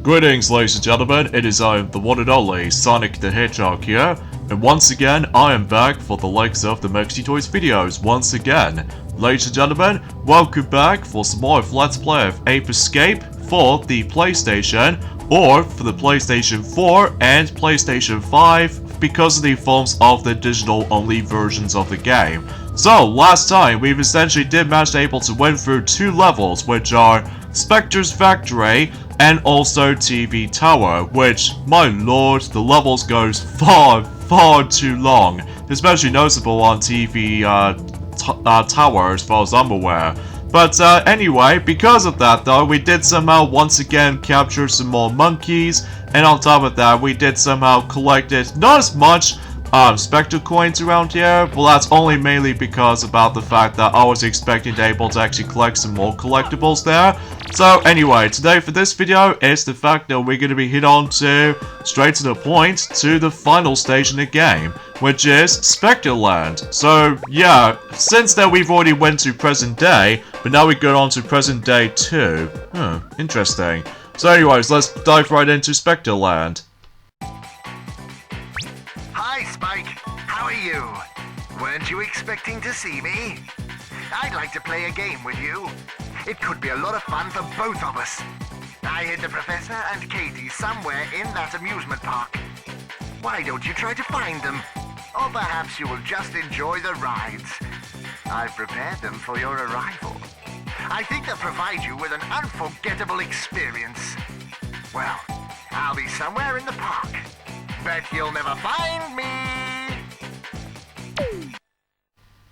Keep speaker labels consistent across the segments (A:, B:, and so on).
A: Greetings, ladies and gentlemen, it is I, the one and only Sonic the Hedgehog here, and once again, I am back for the likes of the Mexi Toys videos once again. Ladies and gentlemen, welcome back for some more of Let's Play of Ape Escape for the PlayStation, or for the PlayStation 4 and PlayStation 5, because of the forms of the digital-only versions of the game. So, last time, we've essentially did manage to able to win through two levels, which are Specter's Factory and also TV Tower, which, my lord, the levels goes far too long, especially noticeable on TV Tower as far as I'm aware. But anyway, because of that though, we did somehow once again capture some more monkeys, and on top of that, we did somehow collected not as much Specter coins around here. Well, that's only mainly because about the fact that I was expecting to able to actually collect some more collectibles there. So anyway, today for this video is the fact that we're going to be hit on to, straight to the point, to the final stage in the game, which is Specter Land. So yeah, since that we've already went to present day, but now we go on to present day 2. Interesting. So anyways, let's dive right into Specter Land.
B: Hi, Spike. How are you? Weren't you expecting to see me? I'd like to play a game with you. It could be a lot of fun for both of us. I hid the Professor and Katie somewhere in that amusement park. Why don't you try to find them? Or perhaps you will just enjoy the rides. I've prepared them for your arrival. I think they'll provide you with an unforgettable experience. Well, I'll be somewhere in the park. Bet you'll never find me!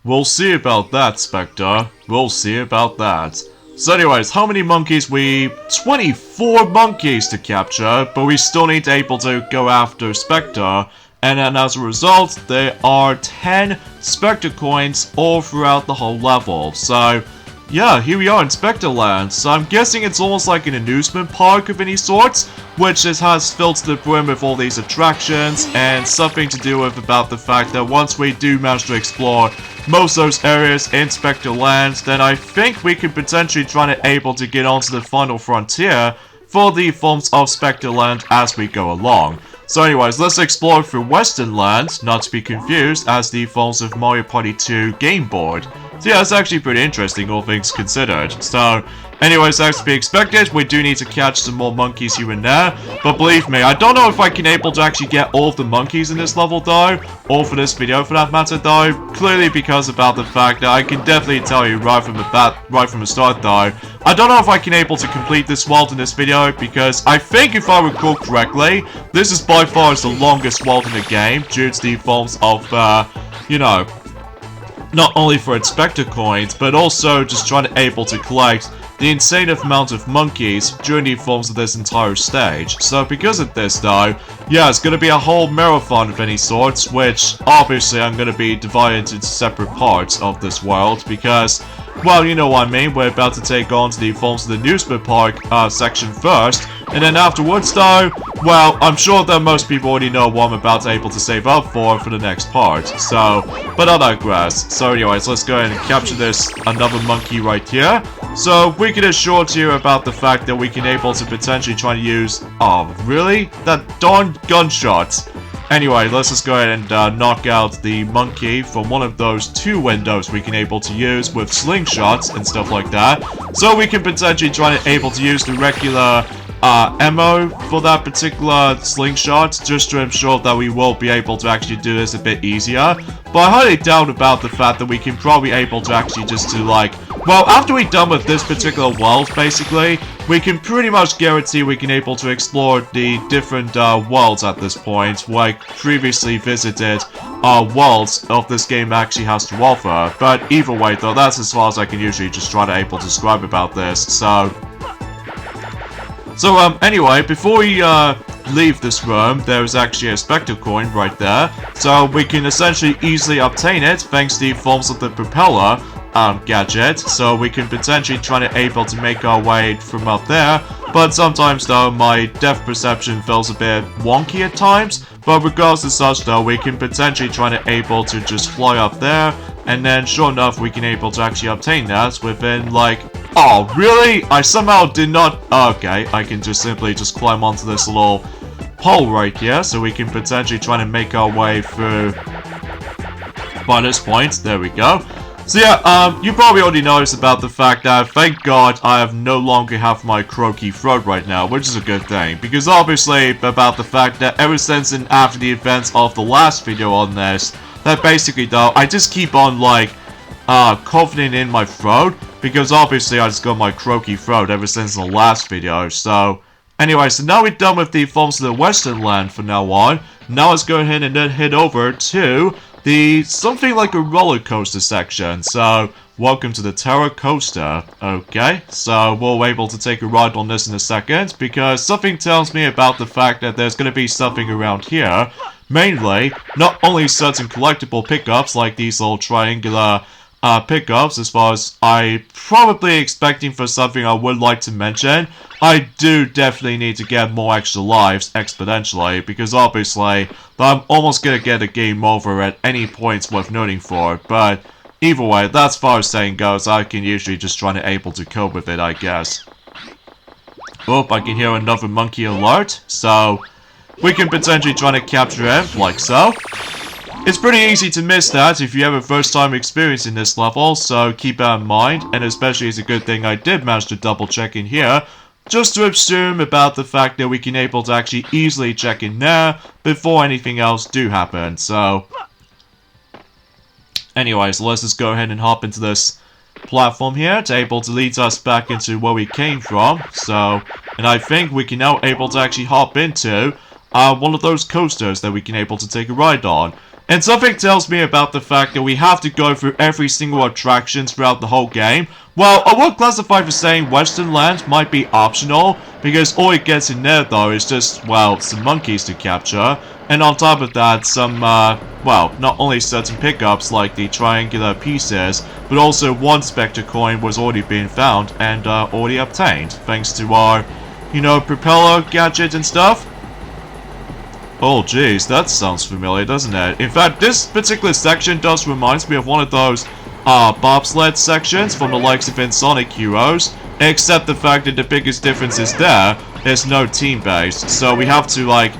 A: We'll see about that, Spectre. We'll see about that. So anyways, how many monkeys 24 monkeys to capture, but we still need to able to go after Spectre. And then as a result, there are 10 Spectre coins all throughout the whole level. So yeah, here we are in Specter Land. So I'm guessing it's almost like an amusement park of any sort, which has filled to the brim with all these attractions, and something to do with about the fact that once we do manage to explore most of those areas in Specter Land, then I think we could potentially try to able to get onto the final frontier for the forms of Specter Land as we go along. So anyways, let's explore through Western Land, not to be confused as the forms of Mario Party 2 game board. So yeah, it's actually pretty interesting, all things considered. So, anyways, as to be expected, we do need to catch some more monkeys here and there. But believe me, I don't know if I can able to actually get all of the monkeys in this level though, or for this video for that matter though. Clearly because about the fact that I can definitely tell you right from the start though, I don't know if I can able to complete this world in this video, because I think if I recall correctly, this is by far the longest world in the game, due to the forms of, you know, not only for its Specter coins, but also just trying to able to collect the insane amount of monkeys during the forms of this entire stage. So because of this though, yeah, it's going to be a whole marathon of any sorts, which obviously I'm going to be divided into separate parts of this world, because, well, you know what I mean, we're about to take on to the forms of the amusement park section first, and then afterwards though, well, I'm sure that most people already know what I'm about to able to save up for the next part, so, but I digress. So anyways, let's go ahead and capture this, another monkey right here. So, we can assure to you about the fact that we can able to potentially try to use, oh really? That darn gunshot. Anyway, let's just go ahead and knock out the monkey from one of those two windows we can able to use with slingshots and stuff like that. So we can potentially try to able to use the regular ammo for that particular slingshot, just to ensure that we will be able to actually do this a bit easier. But I highly doubt about the fact that we can probably able to actually just to like, well, after we're done with this particular world, basically, we can pretty much guarantee we can able to explore the different worlds at this point, like previously visited worlds of this game actually has to offer. But either way though, that's as far as I can usually just try to able to describe about this, so anyway, before we leave this room, there is actually a Specter coin right there, so we can essentially easily obtain it thanks to the forms of the propeller gadget, so we can potentially try to able to make our way from up there. But sometimes though, my depth perception feels a bit wonky at times, but regardless of such though, we can potentially try to able to just fly up there, and then sure enough we can able to actually obtain that within like Oh, really? I somehow did not... Okay, I can just simply just climb onto this little hole right here, so we can potentially try to make our way through by this point. There we go. So yeah, you probably already noticed about the fact that, thank God, I no longer have my croaky throat right now, which is a good thing. Because obviously, about the fact that ever since and after the events of the last video on this, that basically though, I just keep on like, coughing in my throat. Because obviously I just got my croaky throat ever since the last video, so... Anyway, so now we're done with the forms of the Western Land from now on. Now let's go ahead and then head over to the something like a roller coaster section. So, welcome to the Terra Coaster. Okay, so we'll be able to take a ride on this in a second, because something tells me about the fact that there's going to be something around here. Mainly, not only certain collectible pickups like these little triangular pickups, as far as I probably expecting for something I would like to mention. I do definitely need to get more extra lives exponentially, because obviously I'm almost gonna get a game over at any points worth noting for, but either way, that's as far as saying goes. I can usually just try to able to cope with it, I guess. Oh, I can hear another monkey alert, so we can potentially try to capture him, like so. It's pretty easy to miss that if you have a first time experience in this level, so keep that in mind, and especially it's a good thing I did manage to double check in here, just to assume about the fact that we can able to actually easily check in there before anything else do happen, so... Anyways, let's just go ahead and hop into this platform here to able to lead us back into where we came from, so... And I think we can now able to actually hop into one of those coasters that we can able to take a ride on. And something tells me about the fact that we have to go through every single attraction throughout the whole game. Well, I would classify for saying Western Land might be optional, because all it gets in there though is just, well, some monkeys to capture. And on top of that, some, well, not only certain pickups like the triangular pieces, but also one Specter coin was already being found and already obtained, thanks to our, you know, propeller gadget and stuff. Oh jeez, that sounds familiar, doesn't it? In fact, this particular section does remind me of one of those bobsled sections from the likes of Sonic Heroes, except the fact that the biggest difference is there's no team-based, so we have to like...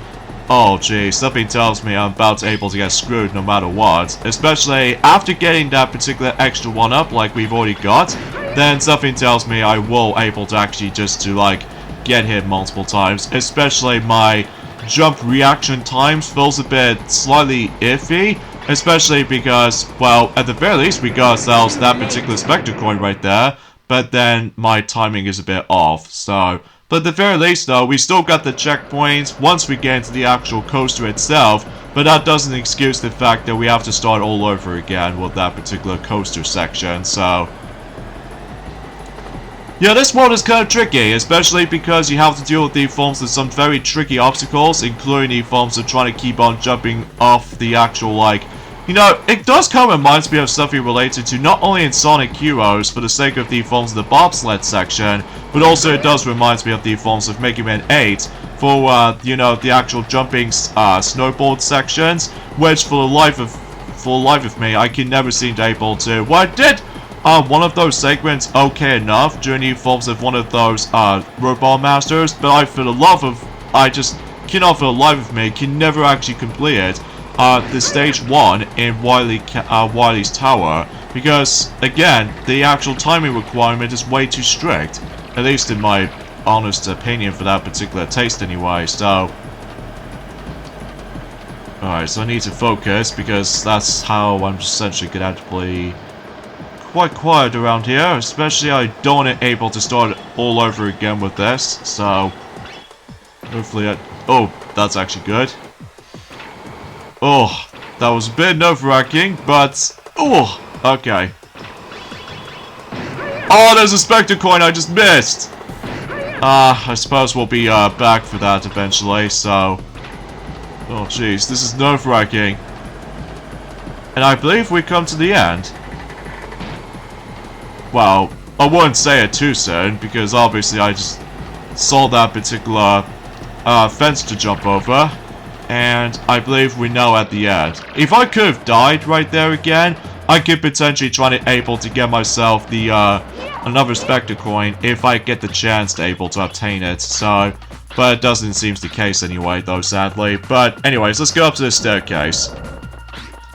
A: Oh jeez, something tells me I'm about to able to get screwed no matter what, especially after getting that particular extra one up like we've already got, then something tells me I will able to actually just to like get hit multiple times, especially my jump reaction times feels a bit slightly iffy, especially because, well, at the very least we got ourselves that particular Specter coin right there, but then my timing is a bit off, so... But at the very least though, we still got the checkpoints once we get into the actual coaster itself, but that doesn't excuse the fact that we have to start all over again with that particular coaster section, so... Yeah, this world is kind of tricky, especially because you have to deal with the forms of some very tricky obstacles, including the forms of trying to keep on jumping off the actual, like... You know, it does kind of remind me of something related to not only in Sonic Heroes, for the sake of the forms of the bobsled section, but also it does remind me of the forms of Mega Man 8, for, you know, the actual jumping snowboard sections, which for the life of me, I can never seem to able to... Well, I did... one of those segments okay enough during the forms of one of those robot masters, but I just cannot for the life of me can never actually complete it. The stage 1 in Wily's Tower, because again the actual timing requirement is way too strict, at least in my honest opinion for that particular taste anyway. So alright, so I need to focus because that's how I'm essentially gonna have to play quite quiet around here, especially I don't want able to start all over again with this, so hopefully oh, that's actually good. Oh, that was a bit nerve-wracking, but oh, okay. Oh, there's a Specter coin I just missed! I suppose we'll be back for that eventually, so... Oh jeez, this is nerve-wracking. And I believe we come to the end. Well, I wouldn't say it too soon, because obviously I just saw that particular fence to jump over, and I believe we know at the end. If I could have died right there again, I could potentially try to able to get myself the, another Specter coin if I get the chance to able to obtain it, so... But it doesn't seem the case anyway, though, sadly. But anyways, let's go up to the staircase.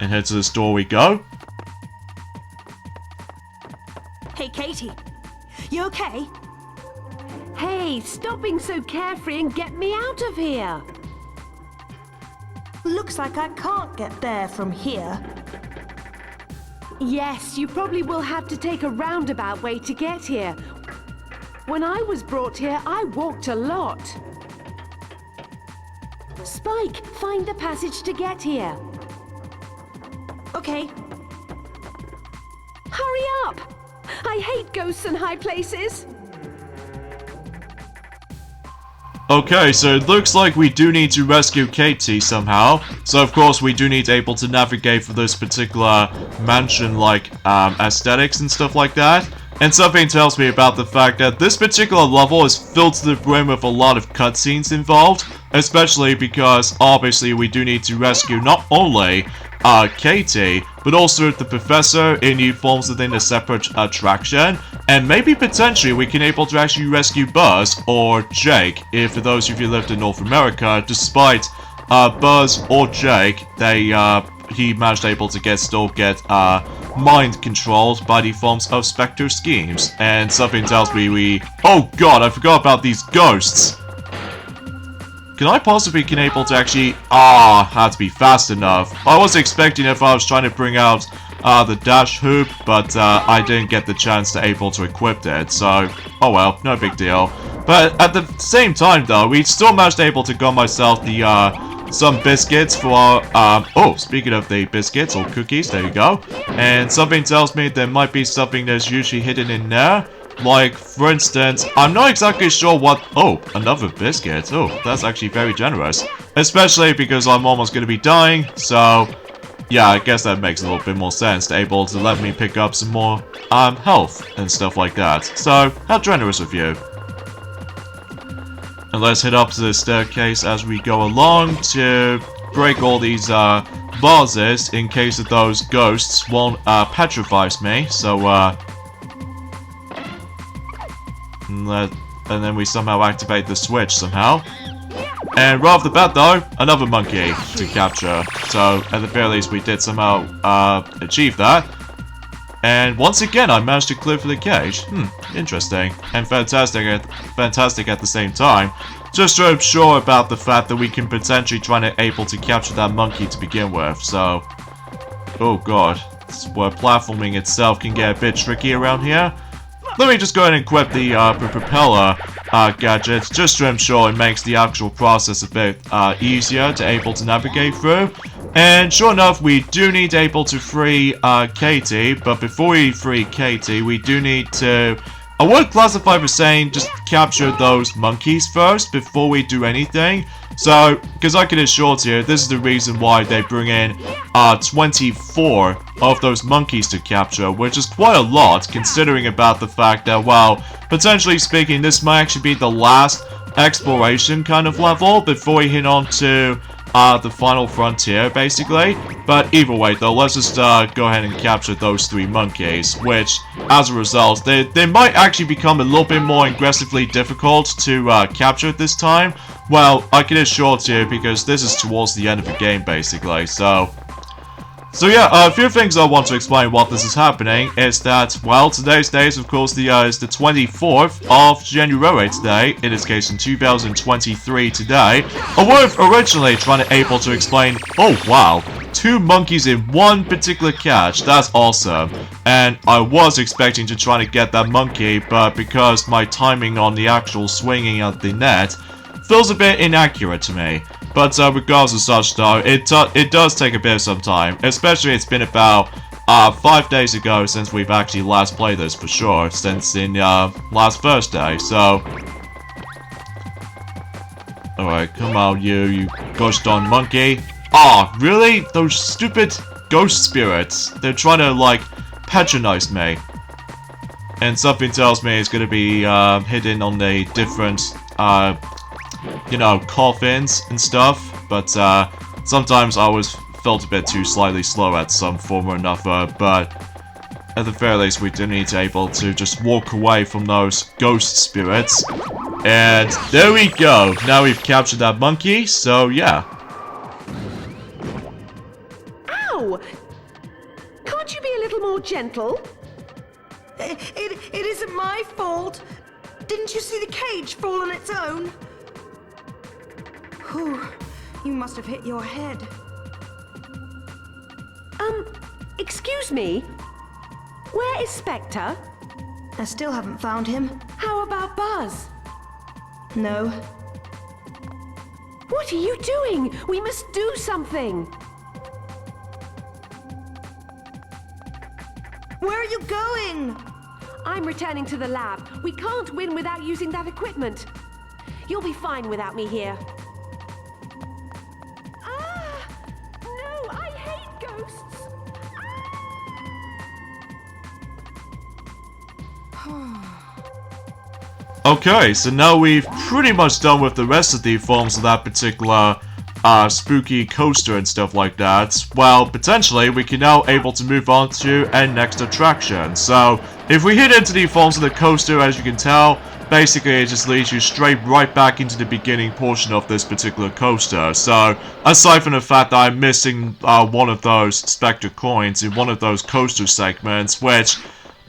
A: And head to this door we go.
C: Hey, Katie. You okay? Hey, stop being so carefree and get me out of here. Looks like I can't get there from here. Yes, you probably will have to take a roundabout way to get here. When I was brought here, I walked a lot. Spike, find the passage to get here. Okay. Hurry up! I hate ghosts and high places.
A: Okay, so it looks like we do need to rescue Katie somehow. So of course we do need able to navigate for this particular mansion-like aesthetics and stuff like that. And something tells me about the fact that this particular level is filled to the brim with a lot of cutscenes involved. Especially because obviously we do need to rescue not only Katie, but also the professor in new forms within a separate attraction. And maybe potentially we can able to actually rescue Buzz or Jake, if for those of you who lived in North America, despite Buzz or Jake, he managed able to still get mind controlled by the forms of Specter schemes. And something tells me oh god, I forgot about these ghosts! Can I possibly able to actually... had to be fast enough. I was expecting if I was trying to bring out the dash hoop, but I didn't get the chance to able to equip it, so... Oh well, no big deal. But at the same time though, we still managed able to get myself the some biscuits for oh, speaking of the biscuits or cookies, there you go. And something tells me there might be something that's usually hidden in there. Like, for instance, I'm not exactly sure what... Oh, another biscuit. Oh, that's actually very generous. Especially because I'm almost going to be dying, so... Yeah, I guess that makes a little bit more sense to able to let me pick up some more, health and stuff like that. So, how generous of you. And let's head up to the staircase as we go along to break all these, vases in case of those ghosts won't, petrify me. So, and then we somehow activate the switch somehow. And right off the bat though, another monkey to capture. So at the very least we did somehow achieve that. And once again I managed to clear for the cage. Interesting. And fantastic at the same time. Just so I'm sure about the fact that we can potentially try to able to capture that monkey to begin with. So, oh god. Where platforming itself can get a bit tricky around here. Let me just go ahead and equip the propeller gadget, just to ensure it makes the actual process a bit easier to able to navigate through. And sure enough, we do need able to free Katie, but before we free Katie, we do need to... I would classify for saying just capture those monkeys first before we do anything. So, because I can assure you, this is the reason why they bring in 24 of those monkeys to capture, which is quite a lot, considering about the fact that, well, potentially speaking, this might actually be the last exploration kind of level before we hit on to the final frontier, basically. But either way, though, let's just go ahead and capture those 3 monkeys, which, as a result, they might actually become a little bit more aggressively difficult to capture at this time. Well, I can assure you, because this is towards the end of the game, basically, so yeah, a few things I want to explain what this is happening is that, well, today's date is, of course, is the 24th of January today, in this case in 2023 today. I was originally trying to able to explain, oh wow, 2 monkeys in one particular catch, that's awesome. And I was expecting to try to get that monkey, but because my timing on the actual swinging of the net feels a bit inaccurate to me. But regardless of such though, it does take a bit of some time. Especially it's been about 5 days ago since we've actually last played this for sure. Since in last Thursday, so... Alright, come on you ghost on monkey. Ah, really? Those stupid ghost spirits. They're trying to like patronize me. And something tells me it's gonna be hidden on the different you know, coffins and stuff, but sometimes I always felt a bit too slightly slow at some form or another, but at the very least we do need to be able to just walk away from those ghost spirits. And there we go. Now we've captured that monkey, so yeah.
C: Ow! Can't you be a little more gentle?
D: It isn't my fault. Didn't you see the cage fall on its own? Whew, you must have hit your head.
C: Excuse me? Where is Specter?
D: I still haven't found him.
C: How about Buzz?
D: No.
C: What are you doing? We must do something.
D: Where are you going?
C: I'm returning to the lab. We can't win without using that equipment. You'll be fine without me here. Ah! No, I hate ghosts!
A: Okay, so now we've pretty much done with the rest of the forms of that particular spooky coaster and stuff like that. Well, potentially we can now able to move on to a next attraction. So if we hit into the forms of the coaster, as you can tell, basically it just leads you straight right back into the beginning portion of this particular coaster. So aside from the fact that I'm missing one of those Specter coins in one of those coaster segments, which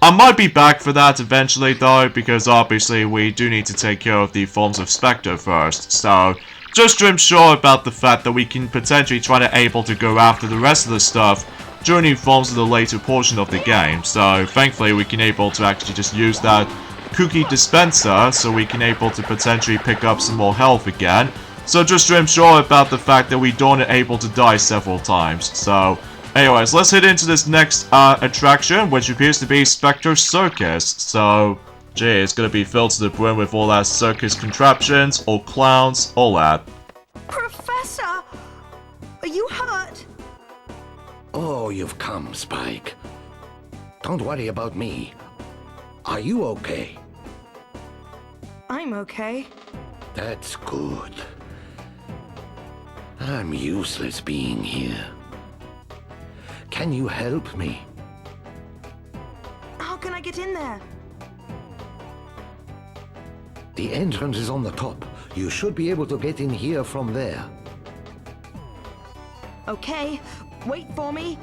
A: I might be back for that eventually though, because obviously we do need to take care of the forms of Specter first. So just to ensure about the fact that we can potentially try to able to go after the rest of the stuff during the forms of the later portion of the game. So thankfully we can able to actually just use that cookie dispenser so we can able to potentially pick up some more health again. So just to ensure about the fact that we don't able to die several times. So anyways, let's head into this next attraction, which appears to be Specter Circus. So, gee, it's gonna be filled to the brim with all that circus contraptions, all clowns, all that.
D: Professor! Are you hurt?
E: Oh, you've come, Spike. Don't worry about me. Are you okay?
D: I'm okay.
E: That's good. I'm useless being here. Can you help me?
D: How can I get in there?
E: The entrance is on the top. You should be able to get in here from there.
D: Okay, wait for me.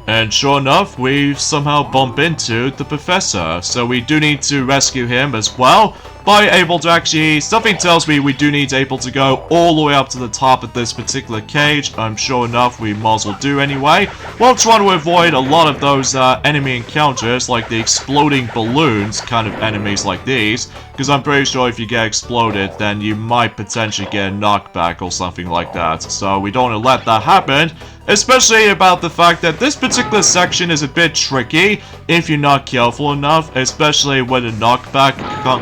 A: And sure enough, we somehow bump into the professor, so we do need to rescue him as well. By able to actually, something tells me we do need to able to go all the way up to the top of this particular cage. I'm sure enough we might as well do anyway, while trying to avoid a lot of those enemy encounters, like the exploding balloons kind of enemies like these, because I'm pretty sure if you get exploded, then you might potentially get a knockback or something like that. So we don't want to let that happen, especially about the fact that this particular section is a bit tricky if you're not careful enough, especially when a knockback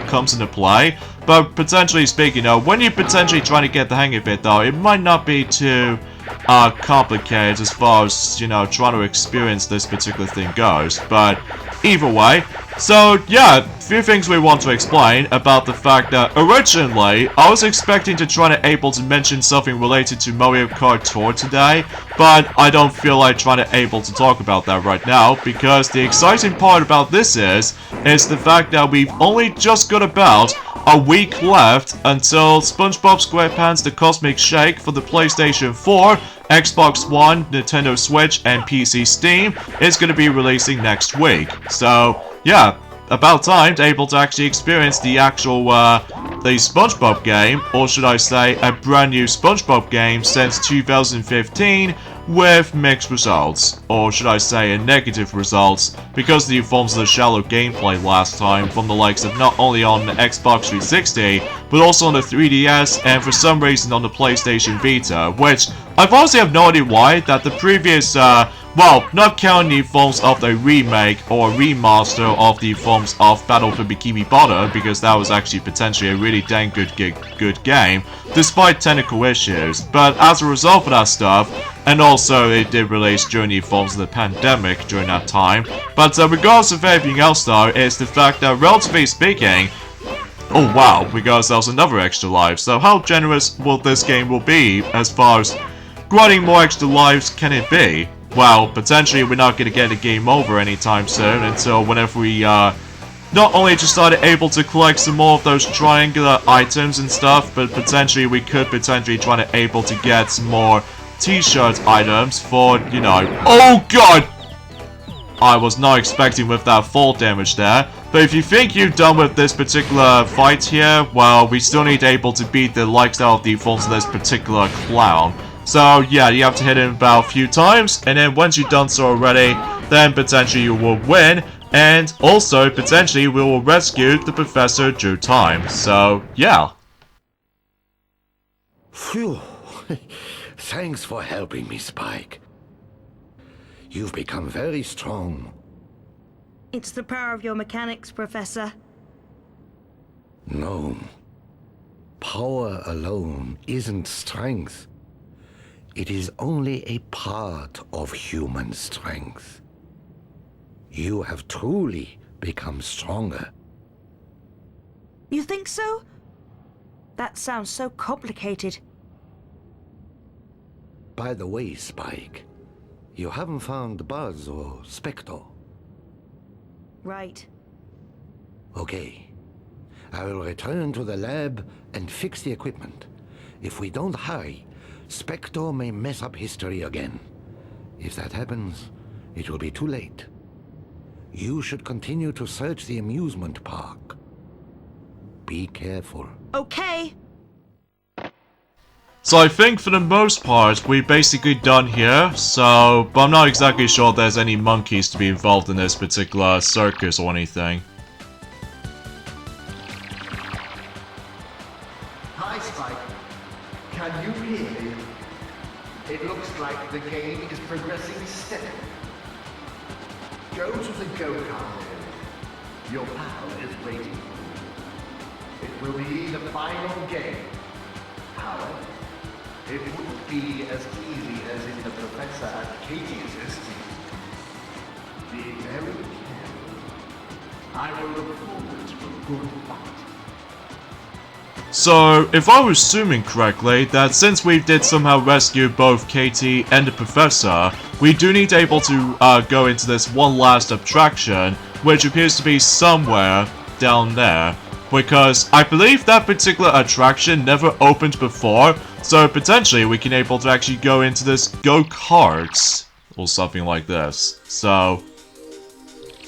A: comes into play. But potentially speaking, when you're potentially trying to get the hang of it though, it might not be too complicated as far as, trying to experience this particular thing goes. But either way, so yeah, a few things we want to explain about the fact that originally I was expecting to try to able to mention something related to Mario Kart Tour today, but I don't feel like trying to able to talk about that right now, because the exciting part about this is the fact that we've only just got about a week left until SpongeBob SquarePants The Cosmic Shake for the PlayStation 4, Xbox One, Nintendo Switch, and PC Steam is going to be releasing next week. So, yeah, about time to able to actually experience the actual, the SpongeBob game, or should I say, a brand new SpongeBob game since 2015, with mixed results, or should I say, a negative results, because of the forms of the shallow gameplay last time from the likes of not only on the Xbox 360, but also on the 3DS, and for some reason on the PlayStation Vita, which I've honestly have no idea why, that the previous, well, not counting the forms of the remake or remaster of the forms of Battle for Bikini Bottom, because that was actually potentially a really dang good game, despite technical issues. But as a result of that stuff, and also it did release during the forms of the pandemic during that time. But regardless of everything else though, is the fact that relatively speaking, oh wow, we got ourselves another extra life. So how generous will this game will be as far as many more extra lives can it be? Well, potentially we're not gonna get a game over anytime soon until whenever we, not only just started able to collect some more of those triangular items and stuff, but potentially we could potentially try to able to get some more t-shirt items for, you know... Oh god! I was not expecting with that fall damage there. But if you think you're done with this particular fight here, well, we still need to able to beat the likes of the forms of this particular clown. So yeah, you have to hit him about a few times, and then once you've done so already, then potentially you will win, and also potentially we will rescue the Professor due time. So yeah.
E: Phew. Thanks for helping me, Spike. You've become very strong.
D: It's the power of your mechanics, Professor.
E: No. Power alone isn't strength. It is only a part of human strength. You have truly become stronger.
D: You think so? That sounds so complicated.
E: By the way, Spike, you haven't found Buzz or Specter.
D: Right.
E: Okay. I will return to the lab and fix the equipment. If we don't hurry, Specter may mess up history again. If that happens, it will be too late. You should continue to search the amusement park. Be careful.
D: Okay.
A: So I think for the most part, we're basically done here, so... But I'm not exactly sure there's any monkeys to be involved in this particular circus or anything.
B: Hi, Spike. Can you hear me? It looks like the game is progressing steadily. Go to the go-kart area. Your pal is waiting for you. It will be the final game. However, it wouldn't be as easy as if the Professor and Katie assisted. Be very careful. I will look forward to a good fight.
A: So, if I was assuming correctly, that since we did somehow rescue both Katie and the Professor, we do need to able to go into this one last attraction, which appears to be somewhere down there. Because I believe that particular attraction never opened before, so potentially we can able to actually go into this go-karts, or something like this. So,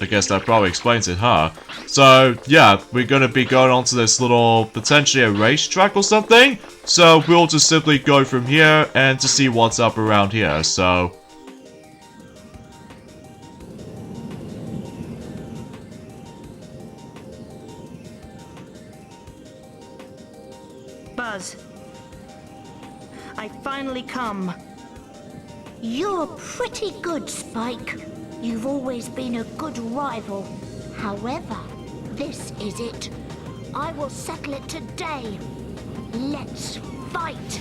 A: I guess that probably explains it, huh? So, yeah, we're gonna be going on to this little, potentially a racetrack or something. So, we'll just simply go from here and to see what's up around here, so...
D: Buzz. I finally come.
F: You're pretty good, Spike. You've always been a good rival. However, this is it. I will settle it today. Let's fight.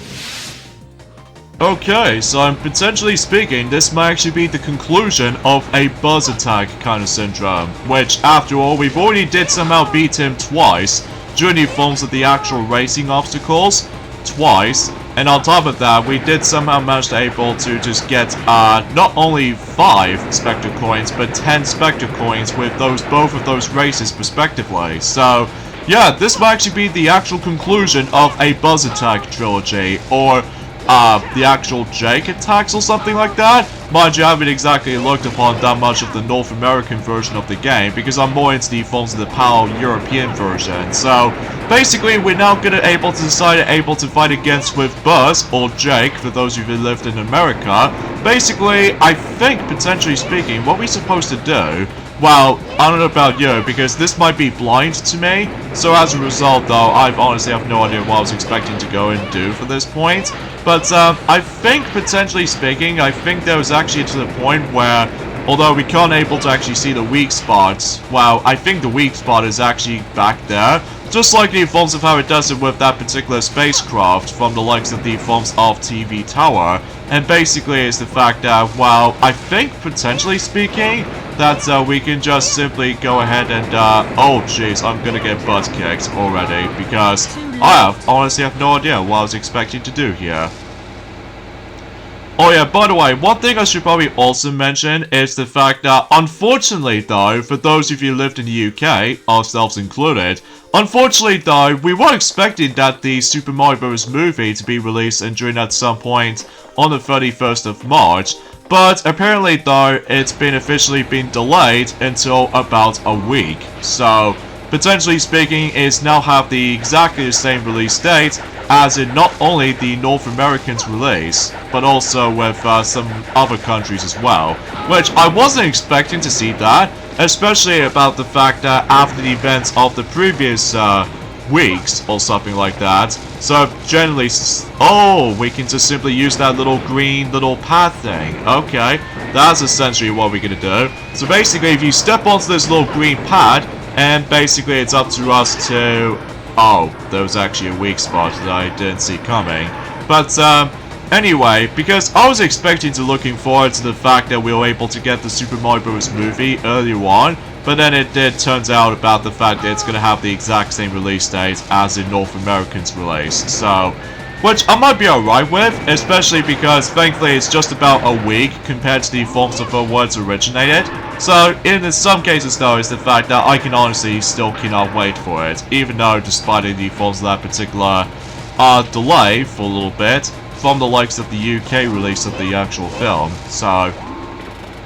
A: Okay, so I'm potentially speaking, this might actually be the conclusion of a buzz attack kind of syndrome, which, after all, we've already did somehow beat him twice during the forms of the actual racing obstacles, twice, and on top of that, we did somehow manage to able to just get, not only 5 Specter coins, but 10 Specter coins with both of those races respectively. So, yeah, this might actually be the actual conclusion of a Buzz Attack trilogy, or, the actual Jake attacks or something like that. Mind you, I haven't exactly looked upon that much of the North American version of the game, because I'm more into the forms of the PAL European version. So, basically, we're now gonna able to decide to fight against with Buzz, or Jake, for those of you who lived in America. Basically, I think, potentially speaking, what we're supposed to do, well, I don't know about you, because this might be blind to me, so as a result, though, I honestly have no idea what I was expecting to go and do for this point. But, I think, potentially speaking, I think there was actually to the point where, although we can't able to actually see the weak spots, well, I think the weak spot is actually back there, just like the forms of how it does it with that particular spacecraft from the likes of the forms of TV Tower. And basically it's the fact that, well, I think, potentially speaking, that we can just simply go ahead and, oh jeez, I'm gonna get butt kicked already, because I honestly have no idea what I was expecting to do here. Oh yeah, by the way, one thing I should probably also mention is the fact that, unfortunately though, for those of you who lived in the UK, ourselves included, unfortunately though, we were expecting that the Super Mario Bros. Movie to be released and during at some point on the 31st of March, but apparently though, it's been officially been delayed until about a week, so potentially speaking, it's now have the exactly the same release date as in not only the North American's release, but also with some other countries as well, which I wasn't expecting to see that, especially about the fact that after the events of the previous weeks or something like that. So generally, oh, we can just simply use that little green little path thing. Okay, that's essentially what we're gonna do. So basically, if you step onto this little green pad, and basically it's up to us to... Oh, there was actually a weak spot that I didn't see coming. But, anyway, because I was expecting to looking forward to the fact that we were able to get the Super Mario Bros. Movie earlier on, but then it did turns out about the fact that it's going to have the exact same release date as the North American's release. So, which I might be alright with, especially because thankfully it's just about a week compared to the forms of where it's originated. So, in some cases though, is the fact that I can honestly still cannot wait for it, even though despite the forms of that particular delay for a little bit from the likes of the UK release of the actual film. So,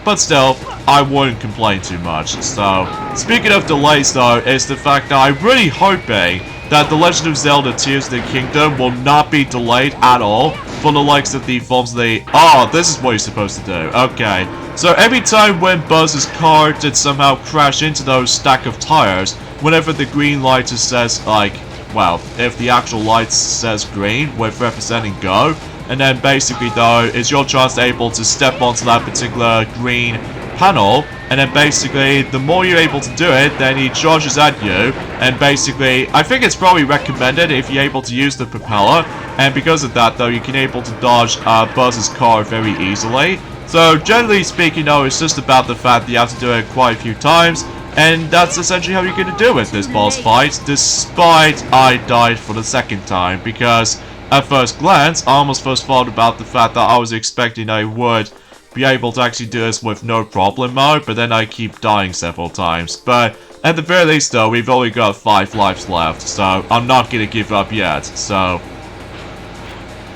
A: but still, I wouldn't complain too much. So, speaking of delays though, is the fact that I'm really hoping that The Legend of Zelda Tears of the Kingdom will not be delayed at all for the likes of the forms of the... Oh, this is what you're supposed to do. Okay. So every time when Buzz's car did somehow crash into those stack of tires, whenever the green light just says, like, well, if the actual light says green with representing go, and then basically though, it's your chance able to step onto that particular green panel, and then basically the more you're able to do it, then he charges at you, and basically I think it's probably recommended if you're able to use the propeller, and because of that though, you can able to dodge Buzz's car very easily. So generally speaking though, it's just about the fact that you have to do it quite a few times, and that's essentially how you're going to do with this boss fight, despite I died for the second time, because at first glance, I almost first thought about the fact that I was expecting I would be able to actually do this with no problem mode, but then I keep dying several times. But at the very least though, we've only got 5 lives left, so I'm not gonna give up yet. So,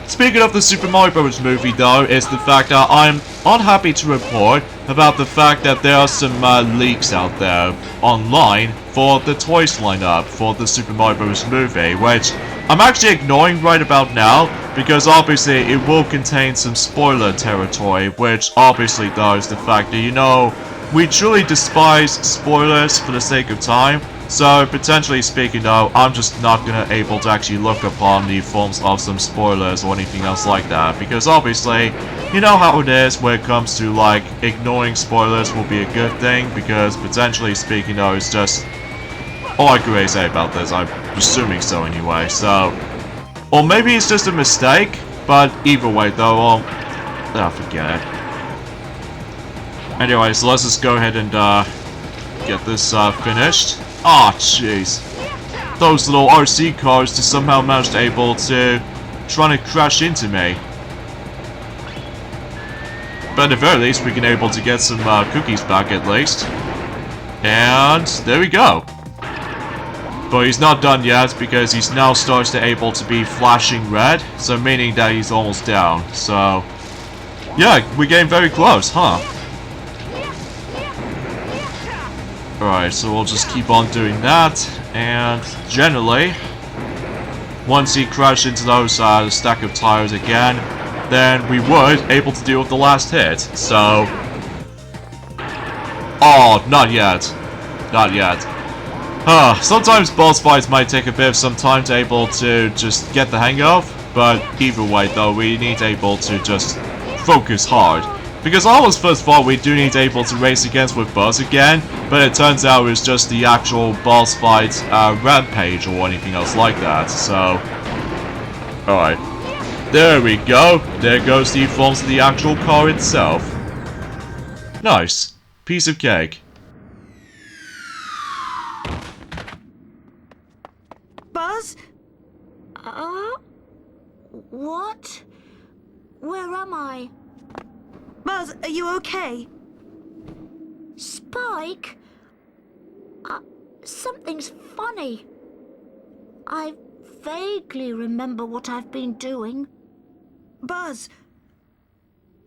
A: speaking of the Super Mario Bros. Movie though, is the fact that I'm unhappy to report about the fact that there are some leaks out there online for the toys lineup for the Super Mario Bros. Movie, which I'm actually ignoring right about now, because obviously it will contain some spoiler territory, which obviously though is the fact that, you know, we truly despise spoilers for the sake of time, so potentially speaking though, I'm just not gonna able to actually look upon the forms of some spoilers or anything else like that, because obviously, you know how it is when it comes to like, ignoring spoilers will be a good thing, because potentially speaking though, it's just... all I can really say about this, I'm assuming so anyway, so... or maybe it's just a mistake, but either way though, forget it. Anyway, so let's just go ahead and get this finished. Ah, jeez. Those little RC cars just somehow managed to able to trying to crash into me. But at the very least, we can able to get some cookies back at least. And there we go. But he's not done yet because he's now starts to able to be flashing red, so meaning that he's almost down. So yeah, we're getting very close, huh? Alright, so we'll just keep on doing that, and generally, once he crashed into those stack of tires again, then we would able to deal with the last hit, so... oh, not yet. Not yet. Sometimes boss fights might take a bit of some time to able to just get the hang of, but either way though, we need able to just focus hard. Because I always first thought we do need able to race against with Buzz again, but it turns out it's just the actual boss fight rampage or anything else like that, so... alright. There we go. There goes the forms of the actual car itself. Nice. Piece of cake.
D: Buzz?
F: What? Where am I?
D: Buzz, are you okay?
F: Spike? Something's funny. I vaguely remember what I've been doing.
D: Buzz,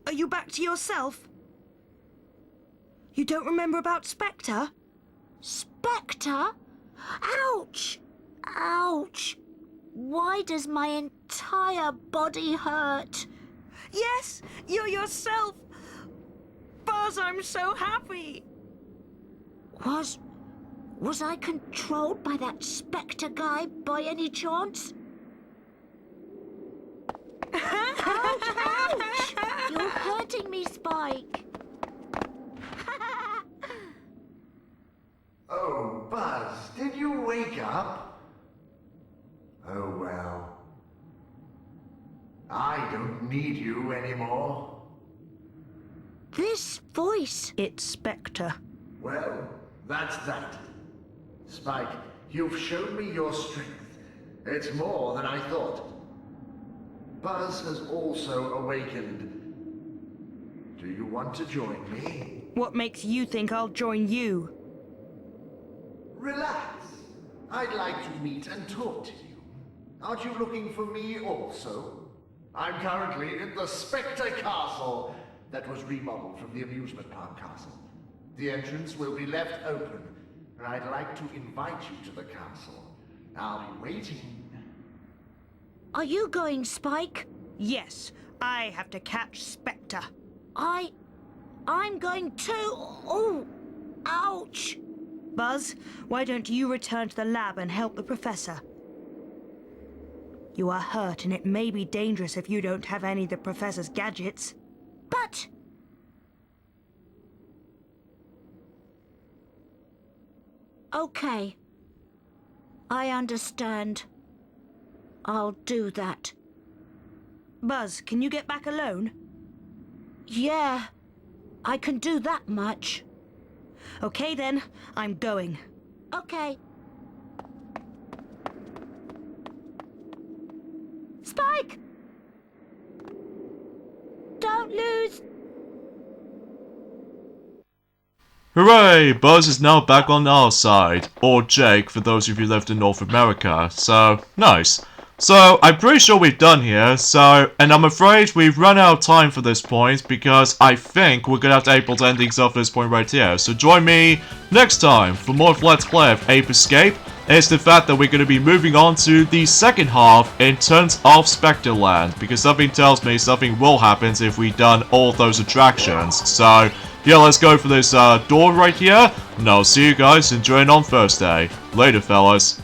D: are you back to yourself? You don't remember about Specter?
F: Specter? Ouch! Ouch! Why does my entire body hurt?
D: Yes, you're yourself. Buzz, I'm so happy.
F: Was I controlled by that Specter guy by any chance? Ouch! Ouch! You're hurting me, Spike.
B: Oh, Buzz, did you wake up? Oh, well. I don't need you anymore.
F: This voice.
D: It's Specter.
B: Well, that's that. Spike, you've shown me your strength. It's more than I thought. Buzz has also awakened. Do you want to join me?
D: What makes you think I'll join you?
B: Relax. I'd like to meet and talk to you. Aren't you looking for me also? I'm currently in the Specter Castle that was remodeled from the amusement park castle. The entrance will be left open, and I'd like to invite you to the castle. I'll be waiting.
F: Are you going, Spike?
D: Yes, I have to catch Specter.
F: I'm going too. Oh, ouch.
D: Buzz, why don't you return to the lab and help the professor? You are hurt, and it may be dangerous if you don't have any of the professor's gadgets.
F: But... Okay. I understand. I'll do that.
D: Buzz, can you get back alone?
F: Yeah, I can do that much.
D: Okay then, I'm going.
F: Okay. Spike! Don't lose!
A: Hooray! Buzz is now back on our side. Or Jake, for those of you who lived in North America. So, nice. So, I'm pretty sure we're done here, and I'm afraid we've run out of time for this point, because I think we're gonna have to able to end things off at this point right here. So join me next time for more of Let's Play of Ape Escape. It's the fact that we're gonna be moving on to the second half in terms of Specter Land, because something tells me something will happen if we've done all those attractions. So, yeah, let's go for this door right here, and I'll see you guys enjoying on Thursday. Later, fellas.